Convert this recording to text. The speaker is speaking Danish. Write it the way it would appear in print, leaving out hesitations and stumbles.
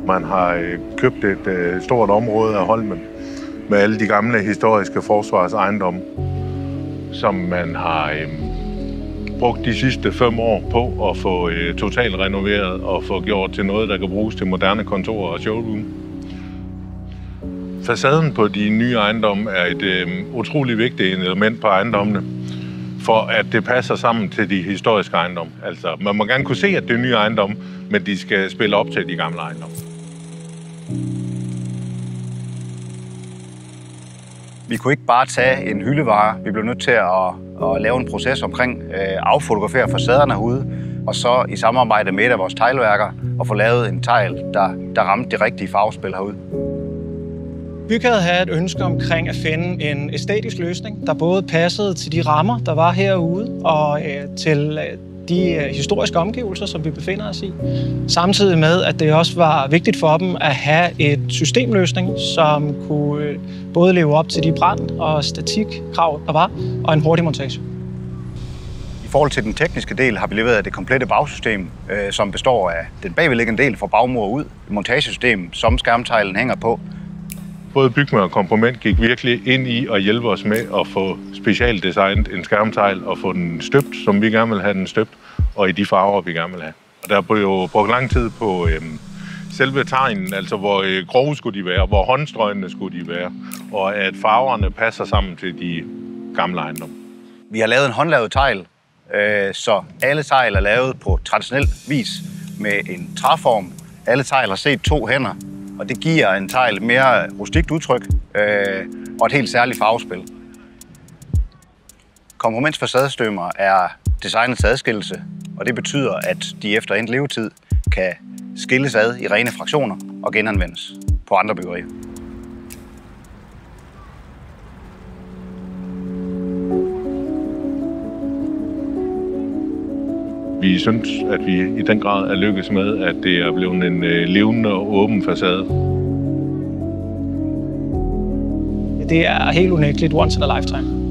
Man har købt et stort område af Holmen med alle de gamle historiske forsvarsejendomme, som man har brugt de sidste 5 år på at få totalt renoveret og få gjort til noget, der kan bruges til moderne kontorer og showroom. Facaden på de nye ejendomme er et utrolig vigtigt element på ejendommene, for at det passer sammen til de historiske ejendomme. Altså, man må gerne kunne se, at det er nye ejendomme, men de skal spille op til de gamle ejendomme. Vi kunne ikke bare tage en hyldevare. Vi blev nødt til at lave en proces omkring affotografere facaderne herude, og så i samarbejde med et af vores teglværker at få lavet en tegl, der ramte det rigtige farvespil herude. Bygherren havde et ønske omkring at finde en æstetisk løsning, der både passede til de rammer, der var herude, og til de historiske omgivelser, som vi befinder os i. Samtidig med, at det også var vigtigt for dem at have et systemløsning, som kunne både leve op til de brand- og statikkrav, der var, og en hurtig montage. I forhold til den tekniske del har vi leveret det komplette bagsystem, som består af den bagvedliggende del fra bagmur ud, et montagesystem, som skærmteglen hænger på. Både Bygma og Komponent gik virkelig ind i at hjælpe os med at få specialdesignet en skærmtegl og få den støbt, som vi gerne vil have den støbt, og i de farver, vi gerne vil have. Og der blev jo brugt lang tid på selve tegnen, altså hvor grove skulle de være, hvor håndstrøgene skulle de være, og at farverne passer sammen til de gamle ejendomme. Vi har lavet en håndlavet tegl, så alle tegl er lavet på traditionel vis med en træform. Alle tegl har set 2 hænder, og det giver en tegl mere rustikt udtryk og et helt særligt farvespil. Komponents facadestømmer er designet til adskillelse, og det betyder, at de efter endt levetid kan skilles ad i rene fraktioner og genanvendes på andre byggerier. Vi synes, at vi i den grad er lykkes med, at det er blevet en levende og åben facade. Det er helt unægteligt once in a lifetime.